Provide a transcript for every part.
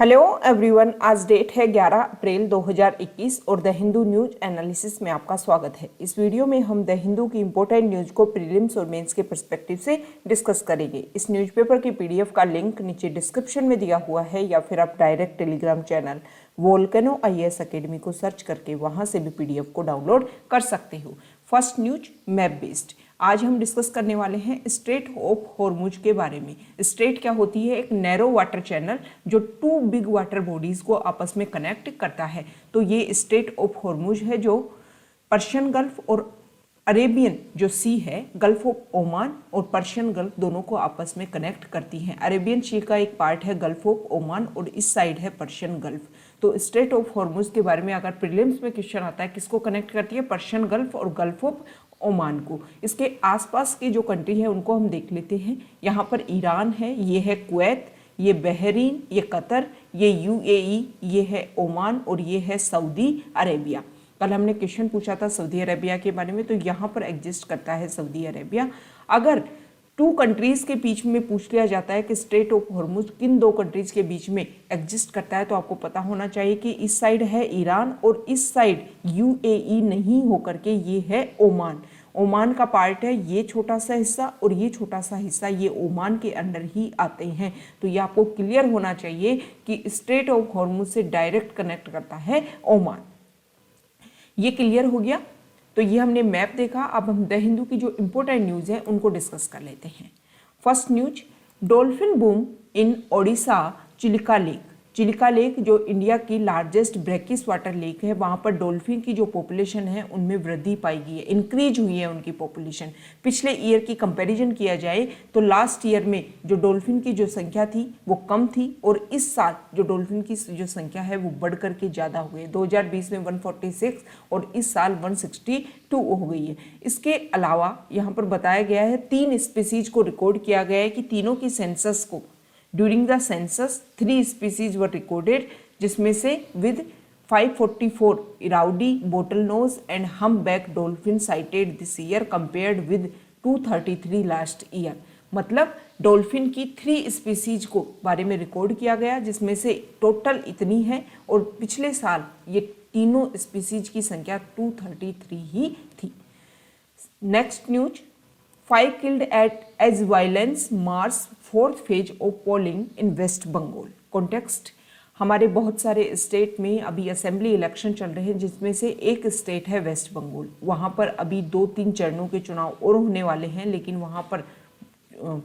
Hello everyone, आज date है 11 अप्रैल 2021 और द हिंदू न्यूज एनालिसिस में आपका स्वागत है। इस वीडियो में हम द हिंदू की इंपॉर्टेंट न्यूज को प्रीलिम्स और मेंस के पर्सपेक्टिव से डिस्कस करेंगे। इस न्यूज़पेपर की पीडीएफ का लिंक नीचे डिस्क्रिप्शन में दिया हुआ है या फिर आप direct Telegram channel volcano IAS academy को सर्च करके वहां से भी पीडीएफ को डाउनलोड कर सकते हो। First news map based. आज हम डिस्कस करने वाले हैं स्ट्रेट ऑफ हॉर्मुज के बारे में। स्ट्रेट क्या होती है? एक नैरो वाटर चैनल जो टू बिग वाटर बॉडीज को आपस में कनेक्ट करता है। तो ये स्ट्रेट ऑफ हॉर्मुज है जो पर्शियन गल्फ और अरेबियन जो सी है, गल्फ ऑफ ओमान और पर्शियन गल्फ दोनों को आपस में कनेक्ट करती हैं। अरेबियन सी का एक पार्ट है गल्फ ऑफ ओमान और इस साइड है पर्शियन गल्फ। तो स्ट्रेट ऑफ हॉर्मुज के बारे में अगर प्रीलिम्स में क्वेश्चन आता है, किसको कनेक्ट करती है? पर्शियन गल्फ और गल्फ ऑफ ओमान को। इसके आसपास की जो कंट्री है उनको हम देख लेते हैं। यहाँ पर ईरान है, ये है कुवैत, ये बहरीन, ये कतर, ये UAE, ये है ओमान और ये है सऊदी अरेबिया। कल हमने क्वेश्चन पूछा था सऊदी अरेबिया के बारे में, तो यहाँ पर एग्जिस्ट करता है सऊदी अरेबिया। अगर टू कंट्रीज के बीच में पूछ लिया जाता है कि स्ट्रेट ऑफ हॉर्मुज किन दो कंट्रीज के बीच में एग्जिस्ट करता है, तो आपको पता होना चाहिए कि इस साइड है ईरान और इस साइड UAE नहीं होकर के ये है ओमान। ओमान का पार्ट है ये छोटा सा हिस्सा और ये छोटा सा हिस्सा, ये ओमान के अंडर ही आते हैं। तो ये आपको क्लियर होना चाहिए कि स्ट्रेट ऑफ हॉर्मुज से डायरेक्ट कनेक्ट करता है ओमान। ये क्लियर हो गया। तो ये हमने मैप देखा। अब हम द हिंदू की जो इंपॉर्टेंट न्यूज़ है उनको डिस्कस कर लेते हैं। First news, dolphin boom in Odisha Chilika lake. Chilika lake जो इंडिया की लार्जेस्ट ब्रैकिश वाटर लेक है, वहाँ पर डॉल्फिन की जो पॉपुलेशन है उनमें वृद्धि पाई गई है, इंक्रीज हुई है उनकी पॉपुलेशन। पिछले ईयर की कंपैरिजन किया जाए तो लास्ट ईयर में जो डॉल्फिन की जो संख्या थी वो कम थी और इस साल जो डॉल्फिन की जो संख्या है वो बढ़ करके ज़्यादा हो गई है। 2020 में 146 और इस साल 162 हो गई है। इसके अलावा यहाँ पर बताया गया है 3 स्पीसीज को रिकॉर्ड किया गया है कि तीनों की सेंसस को during the census 3 species were recorded, जिसमें से with 544 Irrawaddy, bottle nose and humpback dolphin sighted this year compared with 233 last year. मतलब डॉल्फिन की 3 स्पीसीज को बारे में रिकॉर्ड किया गया, जिसमें से टोटल इतनी है और पिछले साल ये तीनों स्पीसीज की संख्या 233 ही थी। Next news, 5 killed as violence march 4th phase of polling in West Bengal। Context, हमारे बहुत सारे स्टेट में अभी असेंबली इलेक्शन चल रहे हैं, जिसमें से एक स्टेट है वेस्ट बंगाल। वहाँ पर अभी 2-3 चरणों के चुनाव और होने वाले हैं, लेकिन वहाँ पर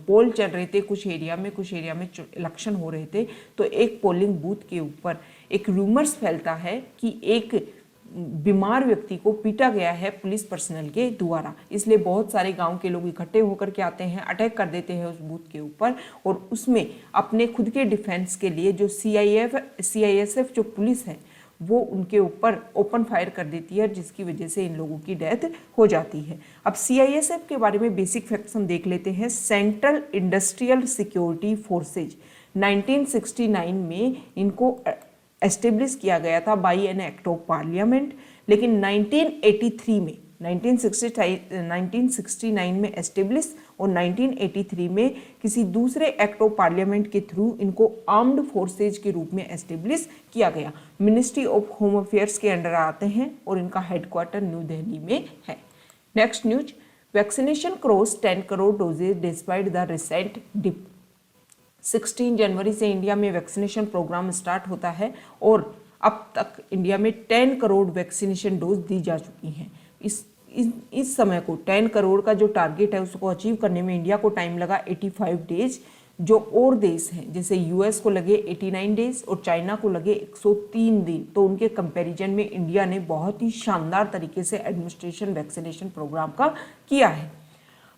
पोल चल रहे थे कुछ एरिया में इलेक्शन हो रहे थे। तो एक पोलिंग बूथ के ऊपर एक रूमर्स फैलता है कि एक बीमार व्यक्ति को पीटा गया है पुलिस पर्सनल के द्वारा। इसलिए बहुत सारे गांव के लोग इकट्ठे होकर के आते हैं, अटैक कर देते हैं उस बूथ के ऊपर और उसमें अपने खुद के डिफेंस के लिए जो CISF जो पुलिस है वो उनके ऊपर ओपन फायर कर देती है, जिसकी वजह से इन लोगों की डेथ हो जाती है। अब CISF के बारे में बेसिक फैक्ट्स हम देख लेते हैं। सेंट्रल इंडस्ट्रियल सिक्योरिटी फोर्सेज 1969 में इनको एस्टेब्लिश किया गया था by an act of parliament, लेकिन 1969 में एस्टेब्लिश और 1983 में किसी दूसरे एक्ट ऑफ पार्लियामेंट के थ्रू इनको आर्म्ड फोर्सेज के रूप में एस्टेब्लिश किया गया। मिनिस्ट्री ऑफ होम अफेयर्स के अंडर आते हैं और इनका हेडक्वार्टर न्यू दिल्ली में है। Next news, vaccination cross 10 crore doses despite the recent dip. 16 जनवरी से इंडिया में वैक्सीनेशन प्रोग्राम स्टार्ट होता है और अब तक इंडिया में 10 करोड़ वैक्सीनेशन डोज दी जा चुकी हैं। इस समय को 10 करोड़ का जो टारगेट है उसको अचीव करने में इंडिया को टाइम लगा 85 डेज। जो और देश हैं जैसे US को लगे 89 डेज और चाइना को लगे 103 दिन। तो उनके कंपैरिजन में इंडिया ने बहुत ही शानदार तरीके से एडमिनिस्ट्रेशन वैक्सीनेशन प्रोग्राम का किया है।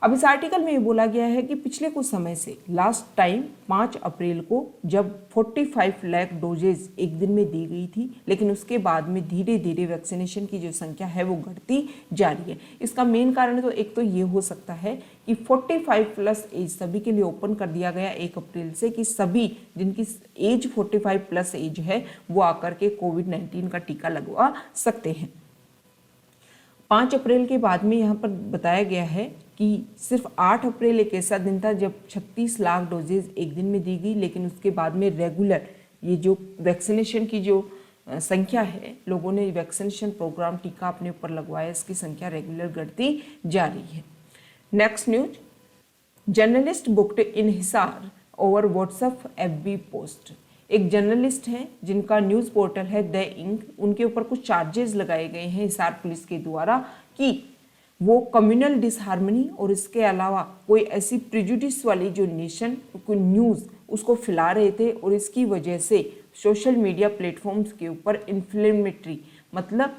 अब इस आर्टिकल में ये बोला गया है कि पिछले कुछ समय से लास्ट टाइम 5 अप्रैल को जब 45 लाख डोजेज एक दिन में दी गई थी, लेकिन उसके बाद में धीरे धीरे वैक्सीनेशन की जो संख्या है वो घटती जा रही है। इसका मेन कारण तो एक तो ये हो सकता है कि 45 प्लस एज सभी के लिए ओपन कर दिया गया 1 अप्रैल से कि सभी जिनकी एज 45 प्लस एज है वो आकर के कोविड-19 का टीका लगवा सकते हैं। 5 अप्रैल के बाद में यहाँ पर बताया गया है कि सिर्फ 8 अप्रैल एक ऐसा दिन था जब 36 लाख डोजेज एक दिन में दी गई, लेकिन उसके बाद में रेगुलर ये जो वैक्सीनेशन की जो संख्या है, लोगों ने वैक्सीनेशन प्रोग्राम टीका अपने ऊपर लगवाया, इसकी संख्या रेगुलर बढ़ती जा रही है। Next news, journalist booked in Hisar over WhatsApp FB post. एक जर्नलिस्ट हैं जिनका न्यूज़ पोर्टल है द इंक, उनके ऊपर कुछ चार्जेस लगाए गए हैं हिसार पुलिस के द्वारा कि वो कम्युनल डिसहार्मनी और इसके अलावा कोई ऐसी प्रिजुडिस वाली जो नेशन कोई न्यूज़ उसको फैला रहे थे और इसकी वजह से सोशल मीडिया प्लेटफॉर्म्स के ऊपर इन्फ्लेमेटरी मतलब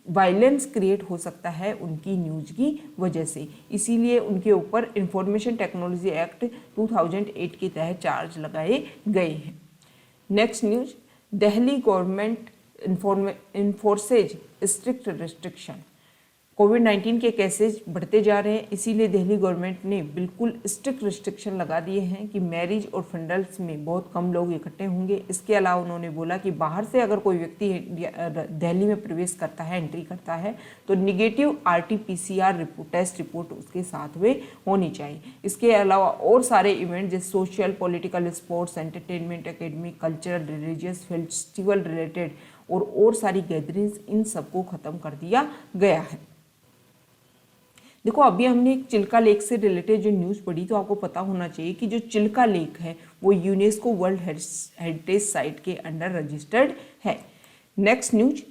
वायलेंस क्रिएट हो सकता है उनकी न्यूज की वजह से, इसीलिए उनके ऊपर इंफॉर्मेशन टेक्नोलॉजी एक्ट 2008 के तहत चार्ज लगाए गए हैं। Next news, Delhi government enforces strict restriction. कोविड-19 के केसेस बढ़ते जा रहे हैं, इसीलिए दिल्ली गवर्नमेंट ने बिल्कुल स्ट्रिक्ट रिस्ट्रिक्शन लगा दिए हैं कि मैरिज और फंडल्स में बहुत कम लोग इकट्ठे होंगे। इसके अलावा उन्होंने बोला कि बाहर से अगर कोई व्यक्ति दिल्ली में प्रवेश करता है, एंट्री करता है, तो निगेटिव RT-PCR टेस्ट रिपोर्ट उसके साथ में होनी चाहिए। इसके अलावा और सारे इवेंट जैसे social, political, sports, entertainment, academic, cultural, religious, festival related और सारी गैदरिंग्स, इन सबको ख़त्म कर दिया गया है। देखो, अभी हमने एक चिल्का लेक से रिलेटेड जो न्यूज़ पढ़ी, तो आपको पता होना चाहिए कि जो चिल्का लेक है वो यूनेस्को वर्ल्ड हेरिटेज साइट के अंडर रजिस्टर्ड है। Next news,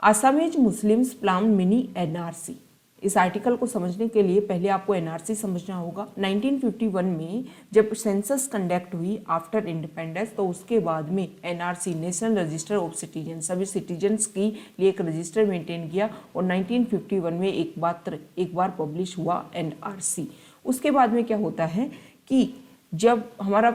Assamese Muslims plan mini NRC। इस आर्टिकल को समझने के लिए पहले आपको NRC समझना होगा। 1951 में जब सेंसस कंडक्ट हुई आफ्टर इंडिपेंडेंस, तो उसके बाद में NRC national register of citizen सभी सिटीजन्स की लिए एक रजिस्टर मेंटेन किया और 1951 में एक बार पब्लिश हुआ NRC। उसके बाद में क्या होता है कि जब हमारा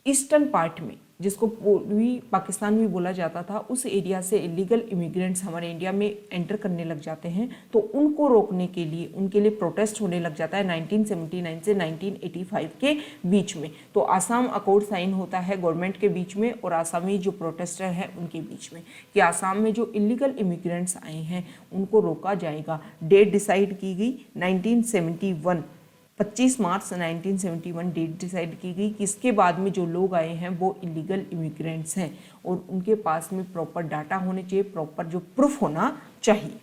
ईस्टर्न पार्ट में, जिसको पूर्वी पाकिस्तान भी बोला जाता था, उस एरिया से इलीगल इमिग्रेंट्स हमारे इंडिया में एंटर करने लग जाते हैं, तो उनको रोकने के लिए उनके लिए प्रोटेस्ट होने लग जाता है 1979 से 1985 के बीच में। तो आसाम अकॉर्ड साइन होता है गवर्नमेंट के बीच में और आसामी जो प्रोटेस्टर है उनके बीच में कि आसाम में जो इलीगल इमिग्रेंट्स आए हैं उनको रोका जाएगा। डेट डिसाइड की गई 1971, 25 मार्च 1971 डेट डिसाइड की गई कि इसके बाद में जो लोग आए हैं वो इलीगल इमिग्रेंट्स हैं और उनके पास में प्रॉपर डाटा होने चाहिए, प्रॉपर जो प्रूफ होना चाहिए।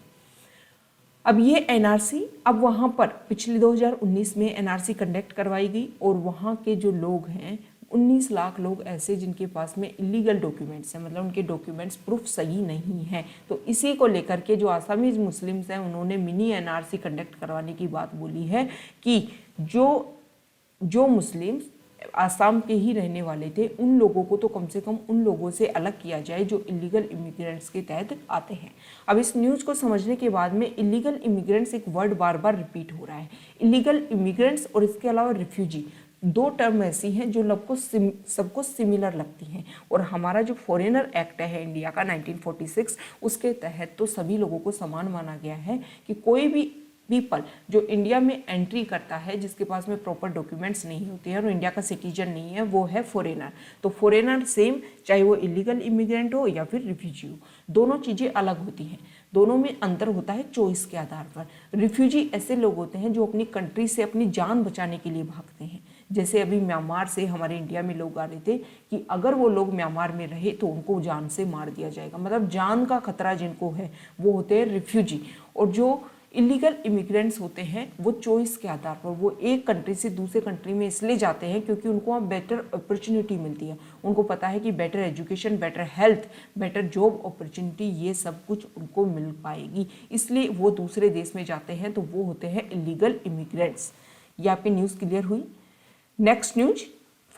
अब ये NRC, अब वहाँ पर पिछले 2019 में NRC कंडक्ट करवाई गई और वहाँ के जो लोग हैं 19 लाख लोग ऐसे जिनके पास में इलीगल डॉक्यूमेंट्स हैं, मतलब उनके डॉक्यूमेंट्स प्रूफ सही नहीं है। तो इसी को लेकर के जो आसामीज मुस्लिम्स हैं उन्होंने मिनी NRC कंडक्ट करवाने की बात बोली है कि जो मुस्लिम्स आसाम के ही रहने वाले थे उन लोगों को तो कम से कम उन लोगों से अलग किया जाए जो इलीगल इमिग्रेंट्स के तहत आते हैं। अब इस न्यूज़ को समझने के बाद में इलीगल इमिग्रेंट्स एक वर्ड बार बार रिपीट हो रहा है। इलीगल इमिग्रेंट्स और इसके अलावा रिफ्यूजी, दो टर्म ऐसी हैं जो सबको सिमिलर लगती हैं और हमारा जो फॉरेनर एक्ट है इंडिया का 1946, उसके तहत तो सभी लोगों को समान माना गया है कि कोई भी पीपल जो इंडिया में एंट्री करता है जिसके पास में प्रॉपर डॉक्यूमेंट्स नहीं होते हैं और इंडिया का सिटीजन नहीं है, वो है फॉरेनर। तो फॉरेनर सेम, चाहे वो इलीगल इमिग्रेंट हो या फिर रिफ्यूजी हो, दोनों चीज़ें अलग होती हैं, दोनों में अंतर होता है चॉइस के आधार पर। रिफ्यूजी ऐसे लोग होते हैं जो अपनी कंट्री से अपनी जान बचाने के लिए भागते हैं। जैसे अभी म्यांमार से हमारे इंडिया में लोग आ रहे थे कि अगर वो लोग म्यांमार में रहे तो उनको जान से मार दिया जाएगा, मतलब जान का खतरा जिनको है वो होते हैं रिफ्यूजी। और जो इलीगल इमिग्रेंट्स होते हैं वो चॉइस के आधार पर वो एक कंट्री से दूसरे कंट्री में इसलिए जाते हैं क्योंकि उनको वहाँ बेटर अपॉर्चुनिटी मिलती है। उनको पता है कि better education, better health, better job opportunity, ये सब कुछ उनको मिल पाएगी, इसलिए वो दूसरे देश में जाते हैं, तो वो होते हैं इलीगल इमिग्रेंट्स। ये आपकी न्यूज़ क्लियर हुई। नेक्स्ट न्यूज,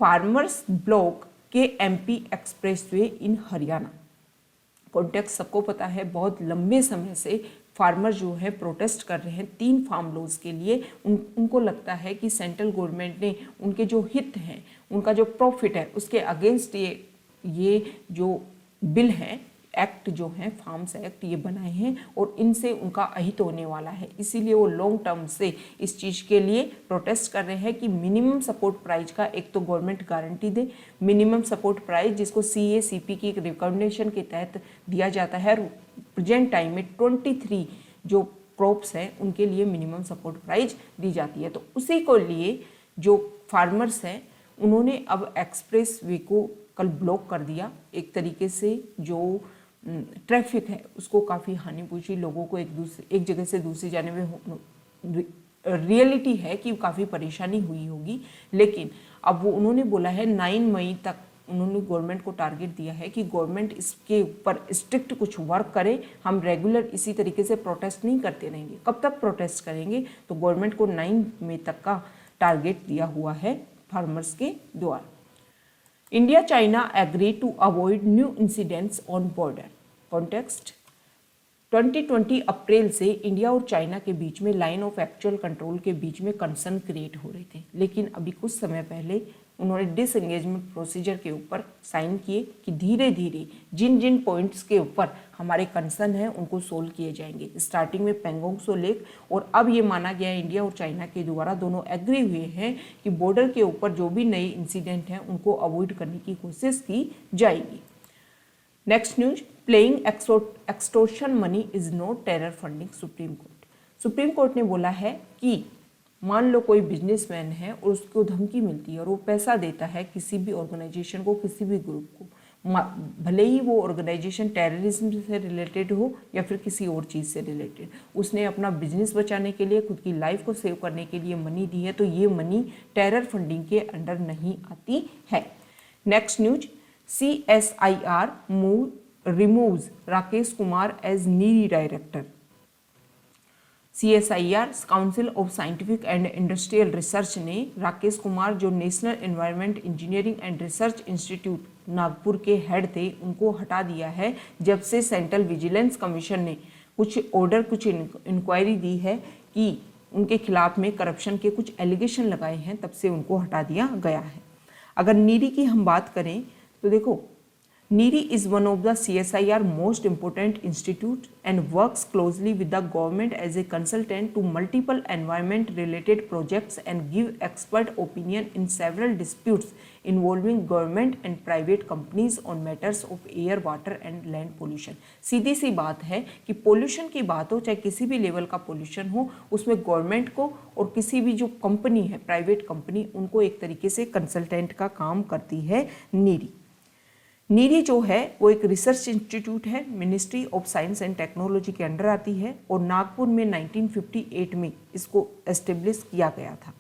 फार्मर्स ब्लॉक के MP एक्सप्रेसवे इन हरियाणा। कॉन्टेक्स्ट सबको पता है, बहुत लंबे समय से फार्मर जो है प्रोटेस्ट कर रहे हैं 3 फार्म लॉज के लिए। उनको लगता है कि सेंट्रल गवर्नमेंट ने उनके जो हित हैं, उनका जो प्रॉफिट है, उसके अगेंस्ट ये जो बिल है, एक्ट जो है फार्म्स एक्ट, ये बनाए हैं और इनसे उनका अहित होने वाला है। इसीलिए वो लॉन्ग टर्म से इस चीज़ के लिए प्रोटेस्ट कर रहे हैं कि मिनिमम सपोर्ट प्राइस का एक तो गवर्नमेंट गारंटी दे। मिनिमम सपोर्ट प्राइस जिसको CACP की एक रिकमेंडेशन के तहत दिया जाता है, प्रेजेंट टाइम में 23 जो क्रॉप्स हैं उनके लिए मिनिमम सपोर्ट प्राइस दी जाती है। तो उसी को लिए जो फार्मर्स हैं उन्होंने अब एक्सप्रेस वे को कल ब्लॉक कर दिया। एक तरीके से जो ट्रैफिक है उसको काफ़ी हानि पहुंची, लोगों को एक जगह से दूसरी जाने में रियलिटी है कि काफ़ी परेशानी हुई होगी। लेकिन अब वो उन्होंने बोला है 9 मई तक उन्होंने गवर्नमेंट को टारगेट दिया है कि गवर्नमेंट इसके ऊपर स्ट्रिक्ट कुछ वर्क करे। हम रेगुलर इसी तरीके से प्रोटेस्ट नहीं करते रहेंगे। कब तक प्रोटेस्ट करेंगे? तो गवर्नमेंट को 9 मई तक का टारगेट दिया हुआ है फार्मर्स के द्वारा। India China agree to avoid new incidents on border. Context 2020 अप्रैल से इंडिया और चाइना के बीच में लाइन ऑफ एक्चुअल कंट्रोल के बीच में कंसर्न क्रिएट हो रहे थे, लेकिन अभी कुछ समय पहले उन्होंने डिसएंगेजमेंट प्रोसीजर के ऊपर साइन किए कि धीरे धीरे जिन जिन पॉइंट्स के ऊपर हमारे कंसर्न है उनको सोल्व किए जाएंगे। स्टार्टिंग में पेंगोंग त्सो लेक, और अब ये माना गया इंडिया और चाइना के द्वारा दोनों एग्री हुए हैं कि बॉर्डर के ऊपर जो भी नए इंसिडेंट हैं उनको अवॉइड करने की कोशिश की जाएगी। Next news, playing extortion money is not terror funding. Supreme court ने बोला है कि मान लो कोई बिजनेसमैन है और उसको धमकी मिलती है और वो पैसा देता है किसी भी ऑर्गेनाइजेशन को, किसी भी ग्रुप को, भले ही वो ऑर्गेनाइजेशन टेररिज्म से रिलेटेड हो या फिर किसी और चीज़ से रिलेटेड, उसने अपना बिजनेस बचाने के लिए, खुद की लाइफ को सेव करने के लिए मनी दी है, तो ये मनी टेरर फंडिंग के अंडर नहीं आती है। Next news, CSIR removes Rakesh Kumar as NEERI director. CSIR council of scientific and industrial research ने राकेश कुमार, जो national environment engineering and research institute Nagpur के हेड थे, उनको हटा दिया है। जब से सेंट्रल विजिलेंस कमीशन ने कुछ इंक्वायरी दी है कि उनके खिलाफ में करप्शन के कुछ एलिगेशन लगाए हैं, तब से उनको हटा दिया गया है। अगर नीरी की हम बात करें तो देखो, NEERI is one of the CSIR most important institute and works closely with the government as a consultant to multiple environment related projects and give expert opinion in several disputes involving government and private companies on matters of air, water and land pollution। सीधी सी बात है कि pollution की बात हो, चाहे किसी भी level का पोल्यूशन हो, उसमें गवर्नमेंट को और किसी भी जो कंपनी है, प्राइवेट कंपनी, उनको एक तरीके से कंसल्टेंट का काम करती है नीरी। नीरी जो है वो एक रिसर्च इंस्टीट्यूट है, ministry of science and technology के अंडर आती है और नागपुर में 1958 में इसको एस्टेब्लिश किया गया था।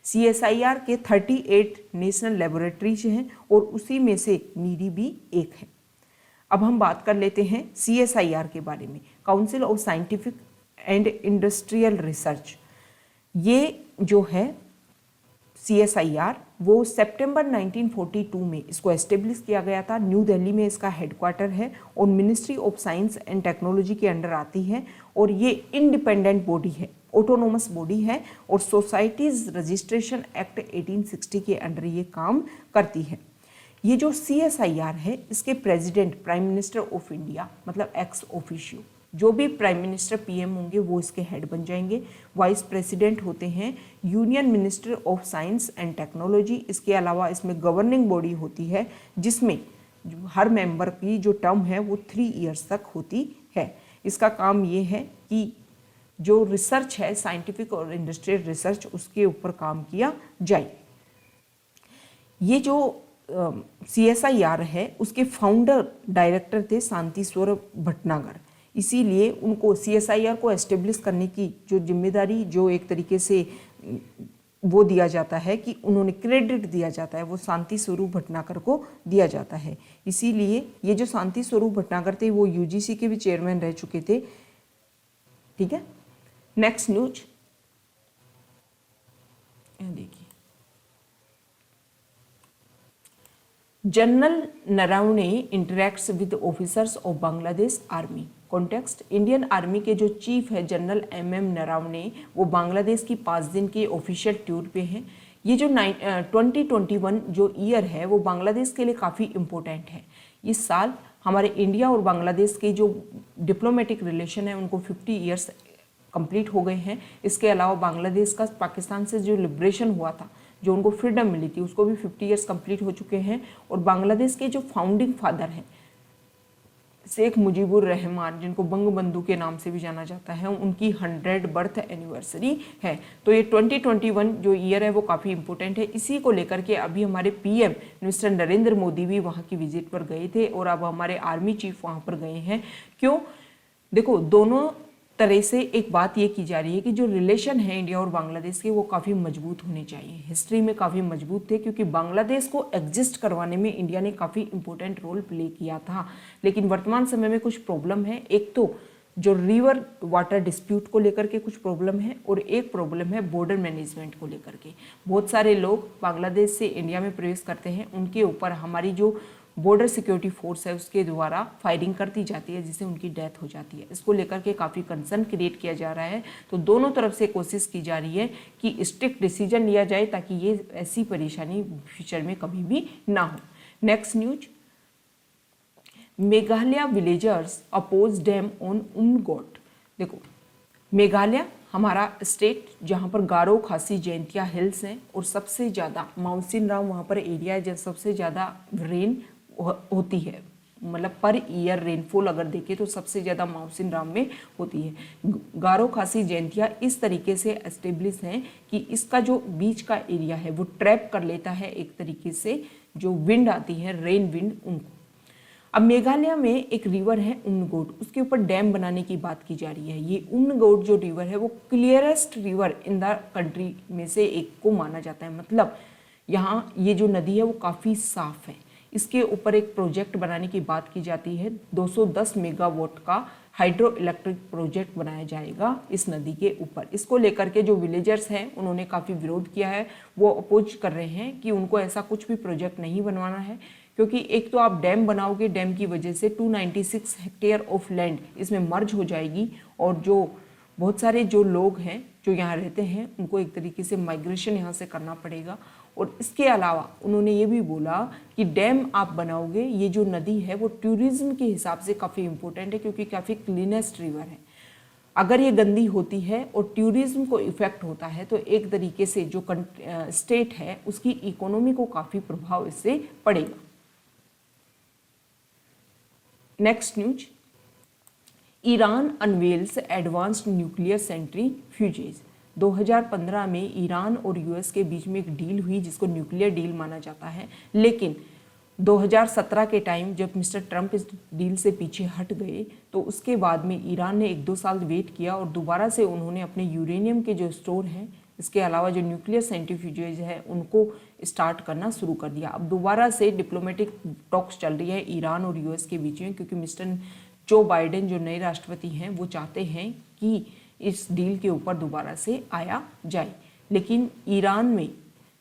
CSIR के 38 नेशनल लेबोरेटरीज हैं और उसी में से नीरी भी एक है। अब हम बात कर लेते हैं CSIR के बारे में, council of scientific and industrial research. ये जो है CSIR वो सितंबर 1942 में इसको एस्टेब्लिश किया गया था। न्यू दिल्ली में इसका हेडक्वार्टर है और ministry of science and technology के अंडर आती है और ये इंडिपेंडेंट बॉडी है, ऑटोनोमस बॉडी है और सोसाइटीज रजिस्ट्रेशन एक्ट 1860 के अंडर ये काम करती है। ये जो CSIR है इसके president prime minister of India, मतलब एक्स ऑफिशियो, जो भी प्राइम मिनिस्टर PM होंगे वो इसके हेड बन जाएंगे। वाइस प्रेसिडेंट होते हैं union minister of science and technology. इसके अलावा इसमें गवर्निंग बॉडी होती है जिसमें हर मेंबर की जो टर्म है वो 3 इयर्स तक होती है। इसका काम ये है कि जो रिसर्च है, साइंटिफिक और इंडस्ट्रियल रिसर्च, उसके ऊपर काम किया जाए। ये जो CSIR है उसके फाउंडर डायरेक्टर थे शांति स्वरूप भटनागर, इसीलिए उनको CSIR को एस्टेब्लिश करने की जो जिम्मेदारी, जो एक तरीके से वो दिया जाता है कि उन्होंने क्रेडिट दिया जाता है, वो शांति स्वरूप भटनागर को दिया जाता है। इसीलिए ये जो शांति स्वरूप भटनागर थे वो UGC के भी चेयरमैन रह चुके थे। ठीक है, नेक्स्ट न्यूज देखिए, general Naravane interacts with officers of Bangladesh army. Context, Indian army के जो चीफ है जनरल MM नरवणे, वो बांग्लादेश की 5 दिन के ऑफिशियल टूर पे हैं। ये जो 2021 जो ईयर है वो बांग्लादेश के लिए काफ़ी इम्पोर्टेंट है। इस साल हमारे इंडिया और बांग्लादेश के जो डिप्लोमेटिक रिलेशन है उनको 50 ईयर्स कंप्लीट हो गए हैं। इसके अलावा बांग्लादेश का पाकिस्तान से जो लिबरेशन हुआ था, जो उनको फ्रीडम मिली थी, उसको भी 50 ईयर्स कंप्लीट हो चुके हैं। और बांग्लादेश के जो फाउंडिंग फादर हैं शेख मुजीबुर रहमान, जिनको बंगबंधु के नाम से भी जाना जाता है, उनकी 100 बर्थ एनिवर्सरी है। तो ये 2021 जो ईयर है वो काफ़ी इंपॉर्टेंट है। इसी को लेकर के अभी हमारे पीएम मिस्टर नरेंद्र मोदी भी वहाँ की विजिट पर गए थे और अब हमारे आर्मी चीफ वहाँ पर गए हैं। क्यों? देखो, दोनों तरह से एक बात ये की जा रही है कि जो रिलेशन है इंडिया और बांग्लादेश के, वो काफ़ी मजबूत होने चाहिए। हिस्ट्री में काफ़ी मजबूत थे क्योंकि बांग्लादेश को एग्जिस्ट करवाने में इंडिया ने काफ़ी इंपॉर्टेंट रोल प्ले किया था। लेकिन वर्तमान समय में कुछ प्रॉब्लम है। एक तो जो रिवर वाटर डिस्प्यूट को लेकर के कुछ प्रॉब्लम है और एक प्रॉब्लम है बॉर्डर मैनेजमेंट को लेकर के। बहुत सारे लोग बांग्लादेश से इंडिया में प्रवेश करते हैं, उनके ऊपर हमारी जो बॉर्डर सिक्योरिटी फोर्स है उसके द्वारा फायरिंग कर दी जाती है, जिससे उनकी डेथ हो जाती है। इसको लेकर के काफ़ी कंसर्न क्रिएट किया जा रहा है। तो दोनों तरफ से कोशिश की जा रही है कि स्ट्रिक्ट डिसीजन लिया जाए ताकि ये ऐसी परेशानी फ्यूचर में कभी भी ना हो। Next news, Meghalaya villagers oppose dam on उमगोट। देखो, मेघालय हमारा स्टेट जहाँ पर गारो खासी जयंतिया हिल्स हैं और सबसे ज़्यादा माउसिनराम वहाँ पर एरिया है जहाँ सबसे ज़्यादा रेन होती है। मतलब पर ईयर रेनफॉल अगर देखें तो सबसे ज़्यादा माउसिनराम में होती है। गारो खासी जयंतिया इस तरीके से एस्टेब्लिश हैं कि इसका जो बीच का एरिया है वो ट्रैप कर लेता है एक तरीके से जो विंड आती है, रेन विंड, उनको। अब मेघालय में एक रिवर है उमगोट, उसके ऊपर डैम बनाने की बात की जा रही है। ये उमगोट जो रिवर है वो clearest river in the country में से एक को माना जाता है। मतलब यहाँ ये जो नदी है वो काफ़ी साफ है। इसके ऊपर एक प्रोजेक्ट बनाने की बात की जाती है। 210 मेगावाट का हाइड्रो इलेक्ट्रिक प्रोजेक्ट बनाया जाएगा इस नदी के ऊपर। इसको लेकर के जो विलेजर्स हैं उन्होंने काफ़ी विरोध किया है। वो अपोज कर रहे हैं कि उनको ऐसा कुछ भी प्रोजेक्ट नहीं बनवाना है, क्योंकि एक तो आप डैम बनाओगे, डैम की वजह से 296 हेक्टेयर ऑफ लैंड इसमें मर्ज हो जाएगी और जो बहुत सारे जो लोग हैं जो यहाँ रहते हैं उनको एक तरीके से माइग्रेशन यहाँ से करना पड़ेगा। और इसके अलावा उन्होंने ये भी बोला कि डैम आप बनाओगे, ये जो नदी है वो टूरिज्म के हिसाब से काफ़ी इंपॉर्टेंट है क्योंकि काफ़ी क्लीनेस्ट रिवर है। अगर ये गंदी होती है और टूरिज्म को इफेक्ट होता है तो एक तरीके से जो स्टेट है उसकी इकोनॉमी को काफ़ी प्रभाव इससे पड़ेगा। Next news, Iran unveils advanced nuclear centrifuges. 2015 में ईरान और यूएस के बीच में एक डील हुई जिसको न्यूक्लियर डील माना जाता है। लेकिन 2017 के टाइम जब मिस्टर ट्रंप इस डील से पीछे हट गए तो उसके बाद में ईरान ने 1-2 साल वेट किया और दोबारा से उन्होंने अपने यूरेनियम के जो स्टोर हैं, इसके अलावा जो न्यूक्लियर सेंट्रीफ्यूजेज है उनको स्टार्ट करना शुरू कर दिया। अब दोबारा से डिप्लोमेटिक टॉक्स चल रही है ईरान और यूएस के बीच में, क्योंकि मिस्टर जो बाइडेन जो नए राष्ट्रपति हैं वो चाहते हैं कि इस डील के ऊपर दोबारा से आया जाए। लेकिन ईरान में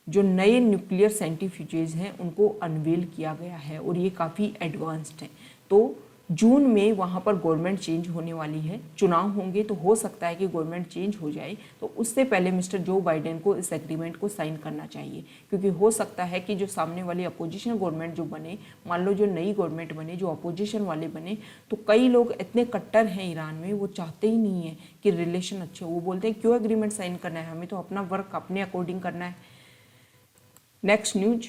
जो नए न्यूक्लियर सेंट्रीफ्यूजेज हैं उनको अनवेल किया गया है और ये काफ़ी एडवांस्ड है। तो जून में वहाँ पर गवर्नमेंट चेंज होने वाली है, चुनाव होंगे तो हो सकता है कि गवर्नमेंट चेंज हो जाए। तो उससे पहले मिस्टर जो बाइडेन को इस एग्रीमेंट को साइन करना चाहिए, क्योंकि हो सकता है कि जो सामने वाली अपोजिशन गवर्नमेंट जो बने, मान लो जो नई गवर्नमेंट बने, जो अपोजिशन वाले बने, तो कई लोग इतने कट्टर हैं ईरान में, वो चाहते ही नहीं है कि रिलेशन अच्छे। वो बोलते हैं क्यों एग्रीमेंट साइन करना है, हमें तो अपना वर्क अपने अकॉर्डिंग करना है। Next news,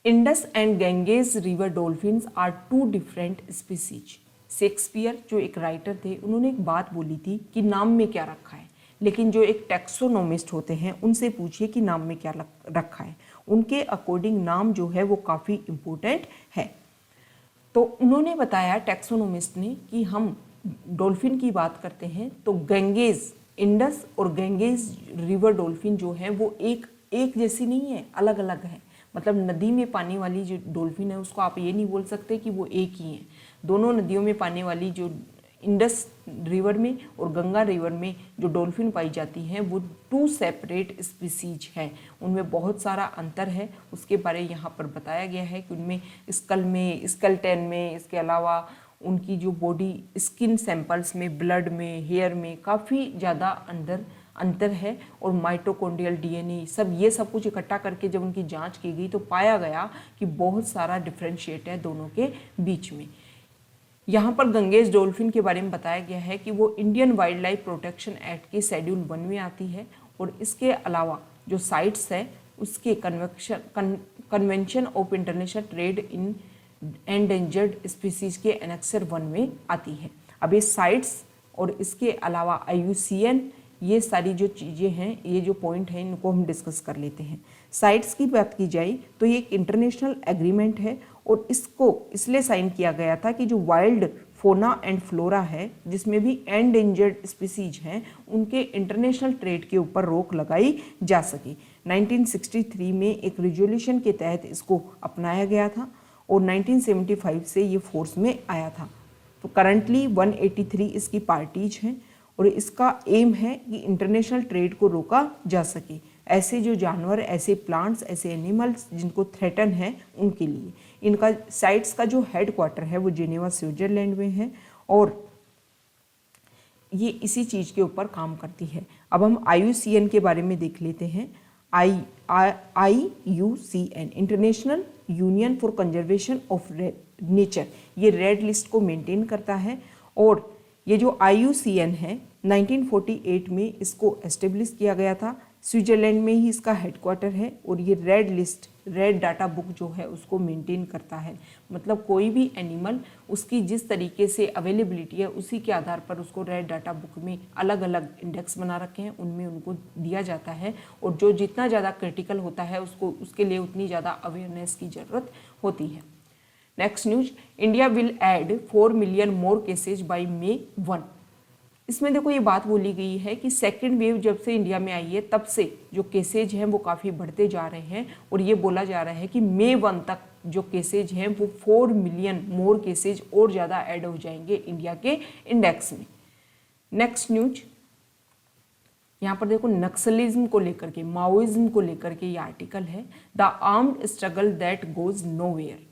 Indus and Ganges river dolphins are 2 different species. Shakespeare जो एक राइटर थे उन्होंने एक बात बोली थी कि नाम में क्या रखा है, लेकिन जो एक टैक्सोनोमिस्ट होते हैं उनसे पूछिए कि नाम में क्या रखा है। उनके अकॉर्डिंग नाम जो है वो काफ़ी इम्पोर्टेंट है। तो उन्होंने बताया टैक्सोनोमिस्ट ने कि हम डॉल्फिन की बात करते हैं तो गैंगेज, इंडस और गैंगेज रिवर डॉल्फिन जो है वो एक जैसी नहीं है, अलग अलग है। मतलब नदी में पाने वाली जो डॉल्फिन है उसको आप ये नहीं बोल सकते कि वो एक ही हैं। दोनों नदियों में पाने वाली जो इंडस रिवर में और गंगा रिवर में जो डॉल्फिन पाई जाती हैं वो 2 सेपरेट स्पीसीज हैं। उनमें बहुत सारा अंतर है, उसके बारे यहाँ पर बताया गया है कि उनमें स्कल में, स्केलेटन में, इसके अलावा उनकी जो बॉडी स्किन सैंपल्स में, ब्लड में, हेयर में काफ़ी ज़्यादा अंतर है। और माइटोकॉन्ड्रियल डीएनए ये सब कुछ इकट्ठा करके जब उनकी जांच की गई तो पाया गया कि बहुत सारा डिफरेंशिएट है दोनों के बीच में। यहाँ पर गंगेज डॉल्फिन के बारे में बताया गया है कि वो Indian wild life protection act के शेड्यूल 1 में आती है और इसके अलावा जो साइट्स है उसके convention of international trade in endangered species के एनेक्सर 1 में आती है। अब ये साइट्स और इसके अलावा IUCN, ये सारी जो चीज़ें हैं, ये जो पॉइंट हैं, इनको हम डिस्कस कर लेते हैं। साइट्स की बात की जाए तो ये एक इंटरनेशनल एग्रीमेंट है और इसको इसलिए साइन किया गया था कि जो वाइल्ड फोना एंड फ्लोरा है, जिसमें भी एंडेंजर्ड स्पीसीज हैं, उनके इंटरनेशनल ट्रेड के ऊपर रोक लगाई जा सके। 1963 में एक रिजोल्यूशन के तहत इसको अपनाया गया था और 1975 से ये फोर्स में आया था। तो करंटली 183 इसकी पार्टीज हैं और इसका एम है कि इंटरनेशनल ट्रेड को रोका जा सके, ऐसे जो जानवर, ऐसे प्लांट्स, ऐसे एनिमल्स जिनको थ्रेटन है उनके लिए। इनका साइट्स का जो हेड क्वार्टर है वो जेनेवा स्विट्जरलैंड में है और ये इसी चीज़ के ऊपर काम करती है। अब हम IUCN के बारे में देख लेते हैं। IUCN international union for conservation of nature, ये रेड लिस्ट को मेंटेन करता है और ये जो IUCN है 1948 में इसको एस्टेब्लिश किया गया था। स्विट्जरलैंड में ही इसका हेडक्वार्टर है और ये red list, red data book जो है उसको मेंटेन करता है। मतलब कोई भी एनिमल, उसकी जिस तरीके से अवेलेबिलिटी है उसी के आधार पर उसको रेड डाटा बुक में अलग अलग इंडेक्स बना रखे हैं, उनमें उनको दिया जाता है और जो जितना ज़्यादा क्रिटिकल होता है उसको, उसके लिए उतनी ज़्यादा अवेयरनेस की ज़रूरत होती है। Next news, India will add 4 million more cases by May 1। इसमें देखो ये बात बोली गई है कि सेकेंड वेव जब से इंडिया में आई है तब से जो केसेज हैं वो काफ़ी बढ़ते जा रहे हैं और ये बोला जा रहा है कि May 1 तक जो केसेज हैं वो 4 मिलियन मोर केसेज और ज़्यादा ऐड हो जाएंगे इंडिया के इंडेक्स में। नेक्स्ट न्यूज, यहाँ पर देखो नक्सलिज्म को लेकर के, माओइज्म को लेकर के ये आर्टिकल है। The armed struggle that goes nowhere.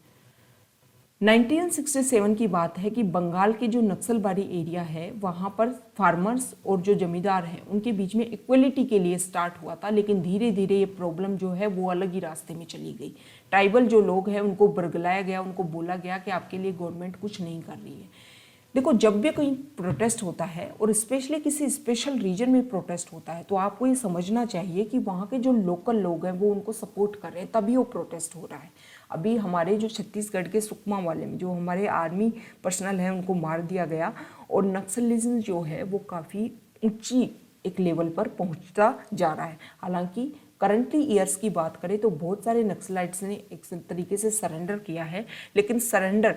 1967 की बात है कि बंगाल के जो नक्सलबारी एरिया है वहाँ पर फार्मर्स और जो जमींदार हैं उनके बीच में इक्वलिटी के लिए स्टार्ट हुआ था, लेकिन धीरे धीरे ये प्रॉब्लम जो है वो अलग ही रास्ते में चली गई। ट्राइबल जो लोग हैं उनको बरगलाया गया, उनको बोला गया कि आपके लिए गवर्नमेंट कुछ नहीं कर रही है। देखो, जब भी कहीं प्रोटेस्ट होता है और स्पेशली किसी स्पेशल रीजन में प्रोटेस्ट होता है तो आपको ये समझना चाहिए कि वहाँ के जो लोकल लोग हैं वो उनको सपोर्ट कर रहे हैं, तभी वो प्रोटेस्ट हो रहा है। अभी हमारे जो छत्तीसगढ़ के सुकमा वाले में जो हमारे आर्मी पर्सनल हैं उनको मार दिया गया और नक्सलिज्म जो है वो काफ़ी ऊंची एक लेवल पर पहुंचता जा रहा है। हालांकि करंटली ईयर्स की बात करें तो बहुत सारे नक्सलाइट्स ने एक तरीके से सरेंडर किया है, लेकिन सरेंडर,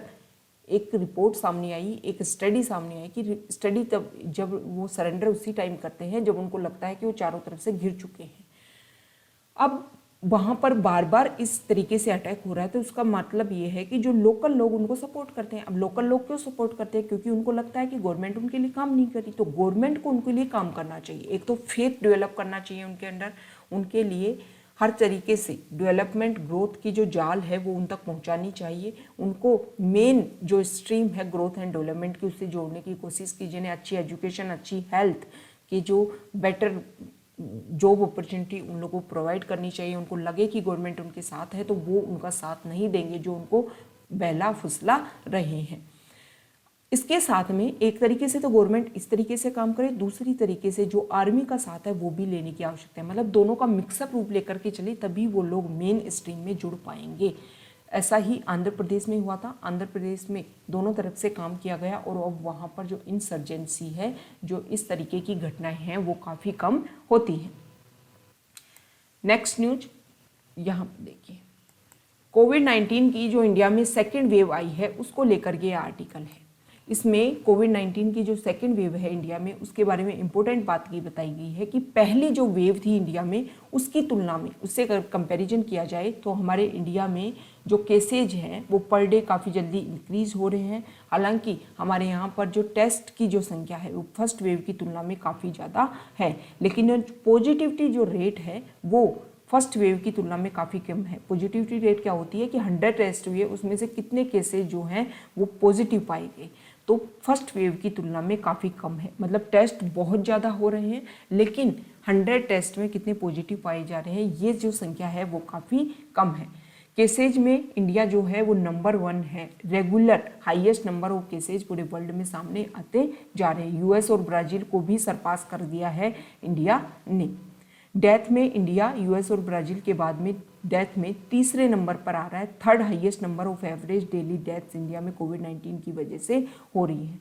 एक रिपोर्ट सामने आई, एक स्टडी सामने आई कि स्टडी तब जब वो सरेंडर उसी टाइम करते हैं जब उनको लगता है कि वो चारों तरफ से घिर चुके हैं। अब वहाँ पर बार बार इस तरीके से अटैक हो रहा है तो उसका मतलब ये है कि जो लोकल लोग उनको सपोर्ट करते हैं। अब लोकल लोग क्यों सपोर्ट करते हैं? क्योंकि उनको लगता है कि गवर्नमेंट उनके लिए काम नहीं करी, तो गवर्नमेंट को उनके लिए काम करना चाहिए। एक तो फेथ डेवलप करना चाहिए उनके अंदर, उनके लिए हर तरीके से डेवलपमेंट ग्रोथ की जो जाल है वो उन तक पहुंचानी चाहिए। उनको मेन जो स्ट्रीम है ग्रोथ एंड डेवलपमेंट की उससे जोड़ने की कोशिश की, जिन्हें अच्छी एजुकेशन, अच्छी हेल्थ की जो बेटर जॉब अपॉर्चुनिटी उन लोगों को प्रोवाइड करनी चाहिए। उनको लगे कि गवर्नमेंट उनके साथ है तो वो उनका साथ नहीं देंगे जो उनको बहला फुसला रहे हैं। इसके साथ में एक तरीके से तो गवर्नमेंट इस तरीके से काम करे, दूसरी तरीके से जो आर्मी का साथ है वो भी लेने की आवश्यकता है। मतलब दोनों का मिक्सअप रूप लेकर के चले तभी वो लोग मेन स्ट्रीम में जुड़ पाएंगे। ऐसा ही आंध्र प्रदेश में हुआ था। आंध्र प्रदेश में दोनों तरफ से काम किया गया और अब वहाँ पर जो इंसर्जेंसी है, जो इस तरीके की घटनाएं हैं वो काफ़ी कम होती हैं। नेक्स्ट न्यूज, यहाँ पर देखिए, कोविड-19 की जो इंडिया में सेकेंड वेव आई है उसको लेकर के आर्टिकल है। इसमें कोविड-19 की जो सेकेंड वेव है इंडिया में उसके बारे में इंपॉर्टेंट बात ये बताई गई है कि पहली जो वेव थी इंडिया में उसकी तुलना में, उससे अगर कंपैरिजन किया जाए तो हमारे इंडिया में जो केसेज हैं वो पर डे काफ़ी जल्दी इंक्रीज हो रहे हैं। हालांकि हमारे यहाँ पर जो टेस्ट की जो संख्या है वो फर्स्ट वेव की तुलना में काफ़ी ज़्यादा है, लेकिन पॉजिटिविटी जो रेट है वो फर्स्ट वेव की तुलना में काफ़ी कम है। पॉजिटिविटी रेट क्या होती है कि 100 टेस्ट हुए उसमें से कितने केसेज जो हैं वो पॉजिटिव पाए गए, तो फर्स्ट वेव की तुलना में काफ़ी कम है। मतलब टेस्ट बहुत ज़्यादा हो रहे हैं लेकिन 100 टेस्ट में कितने पॉजिटिव पाए जा रहे हैं, ये जो संख्या है वो काफ़ी कम है। केसेज में इंडिया जो है वो नंबर 1 है, regular highest number of cases पूरे वर्ल्ड में सामने आते जा रहे हैं। यूएस और ब्राज़ील को भी सरपास कर दिया है इंडिया ने। डेथ में इंडिया, यूएस और ब्राज़ील के बाद में डेथ में तीसरे नंबर पर आ रहा है। Third highest number of average daily deaths India में कोविड-19 की वजह से हो रही है।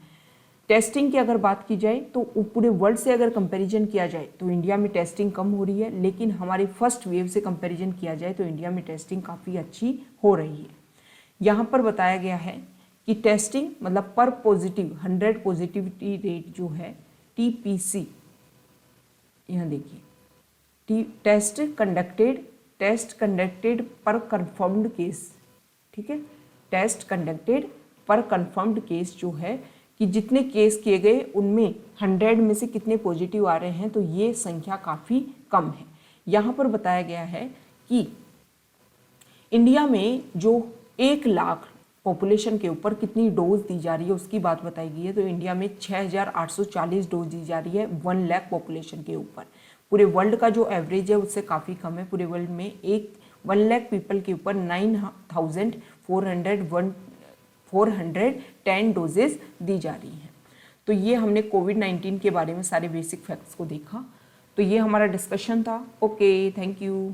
टेस्टिंग की अगर बात की जाए तो पूरे वर्ल्ड से अगर कंपैरिजन किया जाए तो इंडिया में टेस्टिंग कम हो रही है, लेकिन हमारी फर्स्ट वेव से कंपैरिजन किया जाए तो इंडिया में टेस्टिंग काफ़ी अच्छी हो रही है। यहाँ पर बताया गया है कि टेस्टिंग मतलब पर पॉजिटिव 100 पॉजिटिविटी रेट जो है TPC, यहाँ देखिए टेस्ट कंडक्टेड पर कंफर्म्ड केस, ठीक है, टेस्ट कंडक्टेड पर कंफर्म्ड केस जो है कि जितने केस किए गए उनमें 100 में से कितने पॉजिटिव आ रहे हैं, तो ये संख्या काफ़ी कम है। यहाँ पर बताया गया है कि इंडिया में जो 1 लाख पॉपुलेशन के ऊपर कितनी डोज दी जा रही है उसकी बात बताई गई है। तो इंडिया में 6,840 डोज दी जा रही है 1 लाख पॉपुलेशन के ऊपर। पूरे वर्ल्ड का जो एवरेज है उससे काफ़ी कम है। पूरे वर्ल्ड में 1 लाख पीपल के ऊपर 9,410 डोजेज दी जा रही हैं। तो ये हमने कोविड-19 के बारे में सारे बेसिक फैक्ट्स को देखा। तो ये हमारा डिस्कशन था। Okay, thank you.